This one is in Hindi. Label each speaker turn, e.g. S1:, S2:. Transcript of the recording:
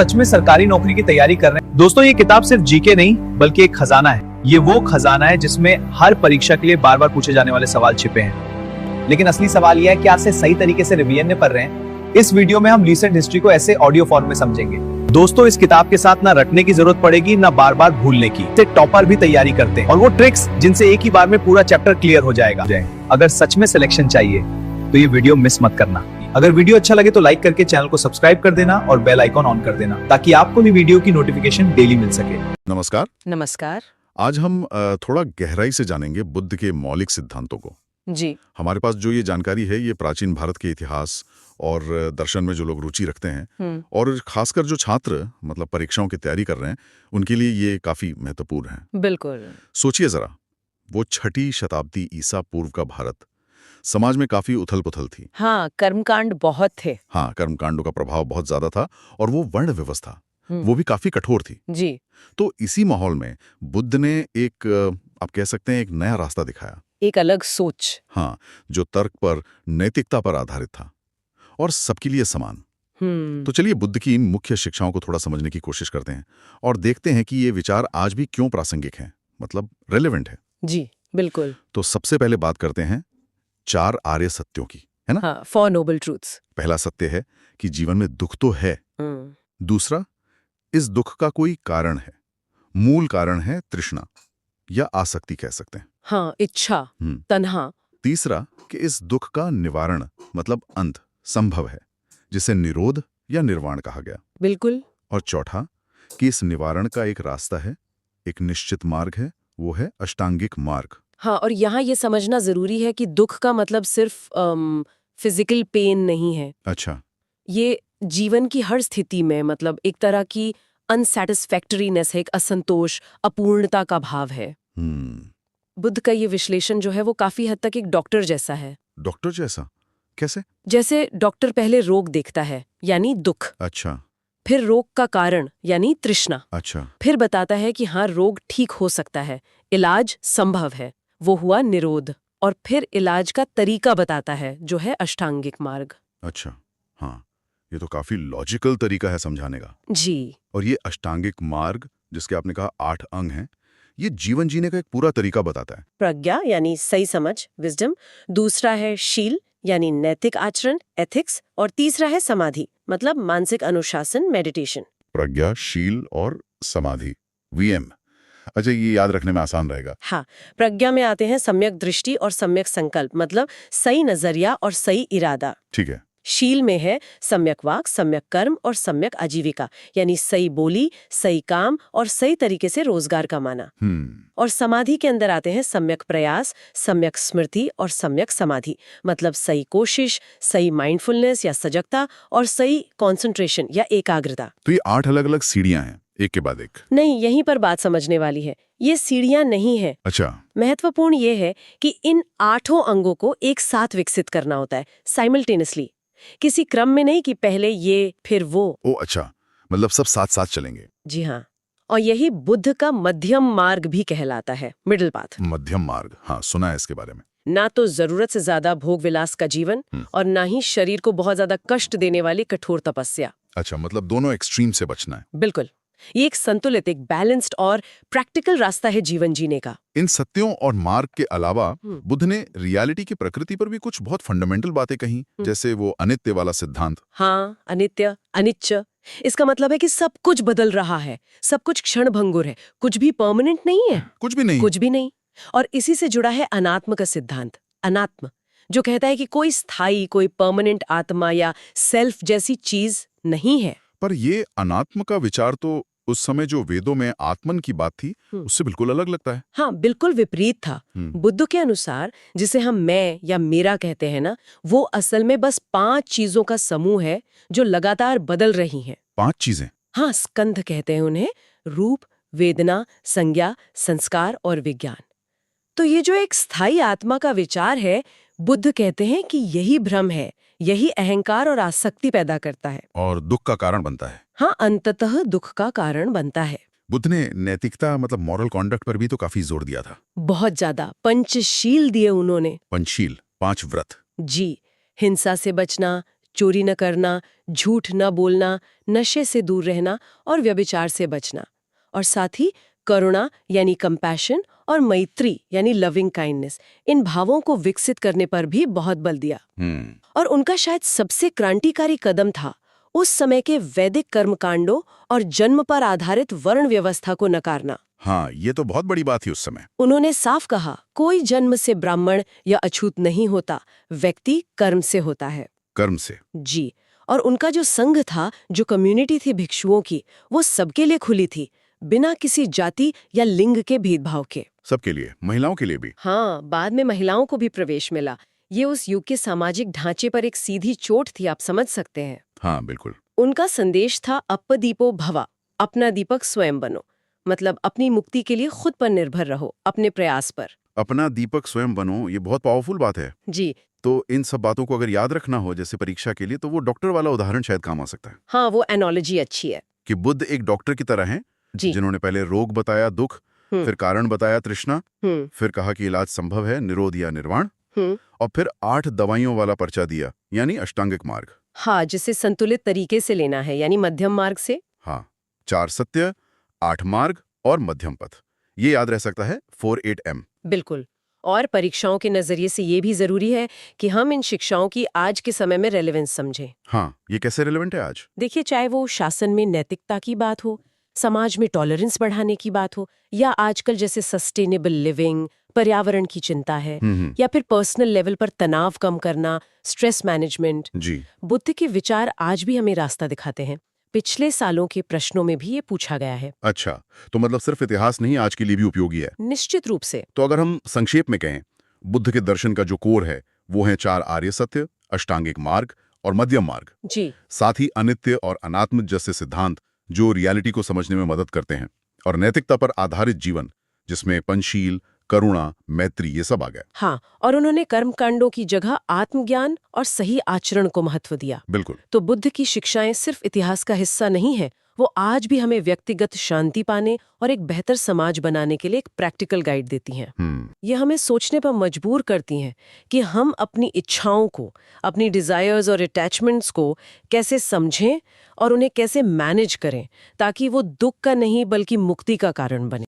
S1: सच में सरकारी नौकरी की तैयारी कर रहे हैं। दोस्तों, ये किताब सिर्फ जीके नहीं बल्कि एक खजाना है। ये वो खजाना है जिसमें हर परीक्षा के लिए बार बार पूछे जाने वाले सवाल छिपे हैं। लेकिन असली सवाल यह है कि आप से सही तरीके से रिवीजन में पढ़ रहे हैं। इस वीडियो में हम रिसेंट हिस्ट्री को ऐसे ऑडियो फॉर्म में समझेंगे। दोस्तों, इस किताब के साथ ना रटने की जरूरत पड़ेगी ना बार बार भूलने की। इससे टॉपर भी तैयारी करते हैं और वो ट्रिक्स जिनसे एक ही बार में पूरा चैप्टर क्लियर हो जाएगा। अगर सच में सिलेक्शन चाहिए तो ये वीडियो मिस मत करना। अगर वीडियो अच्छा लगे तो लाइक करके चैनल को सब्सक्राइब कर देना और बेल आइकॉन ऑन कर देना ताकि आपको भी वीडियो की नोटिफिकेशन डेली मिल सके।
S2: नमस्कार।
S3: नमस्कार
S2: आज हम थोड़ा गहराई से जानेंगे बुद्ध के मौलिक सिद्धांतों को।
S3: जी।
S2: हमारे पास जो ये जानकारी है ये प्राचीन भारत के इतिहास और दर्शन में जो लोग रुचि रखते हैं और खासकर जो छात्र मतलब परीक्षाओं की तैयारी कर रहे हैं उनके लिए ये काफी महत्वपूर्ण है।
S3: बिल्कुल।
S2: सोचिए जरा, वो 6वीं शताब्दी ईसा पूर्व का भारत, समाज में काफी उथल पुथल थी।
S3: हाँ, कर्मकांड बहुत थे।
S2: हाँ, कर्मकांडों का प्रभाव बहुत ज्यादा था और वो वर्ण व्यवस्था वो भी काफी कठोर थी।
S3: जी।
S2: तो इसी माहौल में बुद्ध ने एक आप कह सकते हैं एक नया रास्ता दिखाया।
S3: एक अलग सोच।
S2: हाँ, जो तर्क पर, नैतिकता पर आधारित था और सबके लिए समान। तो चलिए बुद्ध की इन मुख्य शिक्षाओं को थोड़ा समझने की कोशिश करते हैं और देखते हैं कि ये विचार आज भी क्यों प्रासंगिक हैं, मतलब रेलेवेंट है।
S3: जी बिल्कुल।
S2: तो सबसे पहले बात करते हैं 4 आर्य सत्यों की, है ना?
S3: हाँ, 4 नोबल ट्रूथ्स।
S2: पहला सत्य है कि जीवन में दुख तो है। दूसरा, इस दुख का कोई कारण है। मूल कारण है तृष्णा या आसक्ति कह सकते हैं।
S3: हाँ, इच्छा, तन्हा।
S2: तीसरा, कि इस दुख का निवारण मतलब अंत संभव है, जिसे निरोध या निर्वाण कहा गया।
S3: बिल्कुल।
S2: और चौथा, कि इस निवारण का एक रास्ता है, एक निश्चित मार्ग है, वो है अष्टांगिक मार्ग।
S3: हाँ, और यहाँ ये समझना जरूरी है कि दुख का मतलब सिर्फ फिजिकल पेन नहीं है।
S2: अच्छा।
S3: ये जीवन की हर स्थिति में मतलब एक तरह की अनसैटिस्फैक्टरीनेस है, एक असंतोष, अपूर्णता का भाव है। बुद्ध का ये विश्लेषण जो है वो काफी हद तक एक डॉक्टर जैसा है।
S2: डॉक्टर जैसा? कैसे?
S3: जैसे डॉक्टर पहले रोग देखता है यानी दुख।
S2: अच्छा।
S3: फिर रोग का कारण यानी तृष्णा।
S2: अच्छा।
S3: फिर बताता है कि हाँ, रोग ठीक हो सकता है, इलाज संभव है, वो हुआ निरोध। और फिर इलाज का तरीका बताता है जो है अष्टांगिक मार्ग।
S2: अच्छा, हाँ, ये तो काफी लॉजिकल तरीका है समझाने का।
S3: जी।
S2: और ये अष्टांगिक मार्ग जिसके आपने कहा 8 अंग हैं, ये जीवन जीने का एक पूरा तरीका बताता है।
S3: प्रज्ञा यानी सही समझ, विजडम। दूसरा है शील यानी नैतिक आचरण, एथिक्स। और तीसरा है समाधि मतलब मानसिक अनुशासन, मेडिटेशन।
S2: प्रज्ञा, शील और समाधि, वीएम। अच्छा, ये याद रखने में आसान रहेगा।
S3: हाँ, प्रज्ञा में आते हैं सम्यक दृष्टि और सम्यक संकल्प मतलब सही नजरिया और सही इरादा।
S2: ठीक है।
S3: शील में है सम्यक वाक, सम्यक कर्म और सम्यक आजीविका यानी सही बोली, सही काम और सही तरीके से रोजगार कमाना। और समाधि के अंदर आते हैं सम्यक प्रयास, सम्यक स्मृति और सम्यक समाधि मतलब सही कोशिश, सही माइंडफुलनेस या सजगता और सही कंसंट्रेशन या एकाग्रता।
S2: तो ये 8 अलग-अलग सीढ़ियां हैं, एक के बाद एक।
S3: नहीं, यहीं पर बात समझने वाली है। ये सीढ़ियां नहीं है।
S2: अच्छा।
S3: महत्वपूर्ण ये है कि इन 8 अंगों को एक साथ विकसित करना होता है, साइमल्टेनियसली, किसी क्रम में नहीं कि पहले ये फिर वो।
S2: ओ अच्छा, मतलब सब साथ साथ चलेंगे।
S3: जी हाँ, और यही बुद्ध का मध्यम मार्ग भी कहलाता है, मिडिल पाथ।
S2: मध्यम मार्ग, हाँ, सुना है इसके बारे में।
S3: ना तो जरूरत से ज्यादा भोग विलास का जीवन और ना ही शरीर को बहुत ज्यादा कष्ट देने वाली कठोर तपस्या।
S2: अच्छा, मतलब दोनों एक्सट्रीम से बचना है।
S3: बिल्कुल, ये एक संतुलित, एक बैलेंस्ड और प्रैक्टिकल रास्ता है जीवन जीने का।
S2: इन सत्यों और मार्ग के अलावा बुद्ध ने रियलिटी की प्रकृति पर भी कुछ बहुत फंडामेंटल बातें कही, जैसे वो अनित्य वाला सिद्धांत।
S3: हाँ, अनित्य, अनिच्च। इसका मतलब है कि सब कुछ बदल रहा है, सब कुछ क्षणभंगुर है, कुछ भी परमानेंट नहीं है।
S2: कुछ भी नहीं।
S3: कुछ भी नहीं। और इसी से जुड़ा है अनात्म का सिद्धांत, अनात्म, जो कहता है कि कोई स्थायी, कोई परमानेंट आत्मा या सेल्फ जैसी चीज नहीं है।
S2: पर ये अनात्म का विचार तो उस समय जो वेदों में आत्मन की बात थी उससे बिल्कुल अलग लगता है।
S3: हाँ, बिल्कुल विपरीत था। बुद्ध के अनुसार जिसे हम मैं या मेरा कहते हैं ना, वो असल में बस 5 चीजों का समूह है जो लगातार बदल रही हैं।
S2: 5 चीजें?
S3: हाँ, स्कंध कहते हैं उन्हें, रूप, वेदना, संज्ञा, संस्कार और विज्ञान। तो ये जो एक स्थायी आत्मा का विचार है, बुद्ध कहते हैं कि यही भ्रम है, यही अहंकार और आसक्ति पैदा करता है
S2: और दुख का कारण बनता है।
S3: हाँ, अंततः दुख का कारण बनता है।
S2: बुद्ध ने नैतिकता मतलब मॉरल कॉन्डक्ट पर भी तो काफी जोर दिया था।
S3: बहुत ज्यादा पंचशील दिए उन्होंने।
S2: पंचशील, 5 व्रत।
S3: जी, हिंसा से बचना, चोरी न करना, झूठ न बोलना, नशे से दूर रहना और व्यभिचार से बचना। और साथ ही करुणा यानी कंपैशन और मैत्री यानी लविंग काइंडनेस, इन भावों को विकसित करने पर भी बहुत बल दिया। और उनका शायद सबसे क्रांतिकारी कदम था उस समय के वैदिक कर्मकांडों और जन्म पर आधारित वर्ण व्यवस्था को नकारना।
S2: हाँ, ये तो बहुत बड़ी बात थी उस समय।
S3: उन्होंने साफ कहा, कोई जन्म से ब्राह्मण या अछूत नहीं होता, व्यक्ति कर्म से होता है।
S2: कर्म से?
S3: जी। और उनका जो संघ था, जो कम्युनिटी थी भिक्षुओं की, वो सबके लिए खुली थी, बिना किसी जाति या लिंग के भेदभाव के।
S2: सबके लिए, महिलाओं के लिए भी?
S3: हाँ, बाद में महिलाओं को भी प्रवेश मिला। ये उस युग के सामाजिक ढांचे पर एक सीधी चोट थी, आप समझ सकते हैं।
S2: हाँ, बिल्कुल।
S3: उनका संदेश था अपदीपो भवा, अपना दीपक स्वयं बनो। मतलब अपनी मुक्ति के लिए खुद पर निर्भर रहो, अपने प्रयास पर।
S2: अपना दीपक स्वयं बनो, ये बहुत पावरफुल बात है।
S3: जी।
S2: तो इन सब बातों को अगर याद रखना हो जैसे परीक्षा के लिए, तो वो डॉक्टर वाला उदाहरण शायद काम आ सकता है।
S3: हाँ, वो एनोलॉजी अच्छी है
S2: कि बुद्ध एक डॉक्टर की तरह हैं, जिन्होंने पहले रोग बताया दुख, फिर कारण बताया तृष्णा, फिर कहा कि इलाज संभव है निरोध या निर्वाण, और फिर 8 दवाइयों वाला पर्चा दिया, यानी अष्टांगिक मार्ग।
S3: हाँ, जिसे संतुलित तरीके से लेना है, यानी मध्यम मार्ग से।
S2: हाँ, 4 सत्य, 8 मार्ग और मध्यम पथ, ये याद रह सकता है 48M।
S3: बिल्कुल। और परीक्षाओं के नजरिए से ये भी जरूरी है कि हम इन शिक्षाओं की आज के समय में रेलेवेंस समझें।
S2: हाँ, ये कैसे रेलेवेंट है आज? देखिए,
S3: चाहे वो शासन में नैतिकता की बात हो, समाज में टॉलरेंस बढ़ाने की बात हो, या आजकल जैसे सस्टेनेबल लिविंग, पर्यावरण की चिंता है, या फिर पर्सनल लेवल पर तनाव कम करना, स्ट्रेस मैनेजमेंट।
S2: जी।
S3: बुद्ध के विचार आज भी हमें रास्ता दिखाते हैं। पिछले सालों के प्रश्नों में भी ये पूछा गया है।
S2: अच्छा, तो मतलब सिर्फ इतिहास नहीं, आज के लिए भी उपयोगी है।
S3: निश्चित रूप से।
S2: तो अगर हम संक्षेप में कहें, बुद्ध के दर्शन का जो कोर है वो है 4 आर्य सत्य, अष्टांगिक मार्ग और मध्यम मार्ग।
S3: जी।
S2: साथ ही अनित्य और अनात्म जैसे सिद्धांत जो रियलिटी को समझने में मदद करते हैं, और नैतिकता पर आधारित जीवन जिसमें पंचशील, करुणा, मैत्री, ये सब आ गए।
S3: हाँ, और उन्होंने कर्मकांडों की जगह आत्मज्ञान और सही आचरण को महत्व दिया।
S2: बिल्कुल।
S3: तो बुद्ध की शिक्षाएं सिर्फ इतिहास का हिस्सा नहीं है, वो आज भी हमें व्यक्तिगत शांति पाने और एक बेहतर समाज बनाने के लिए एक प्रैक्टिकल गाइड देती हैं। ये हमें सोचने पर मजबूर करती हैं कि हम अपनी इच्छाओं को, अपनी डिजायर्स और अटैचमेंट्स को कैसे समझें और उन्हें कैसे मैनेज करें, ताकि वो दुख का नहीं बल्कि मुक्ति का कारण बने।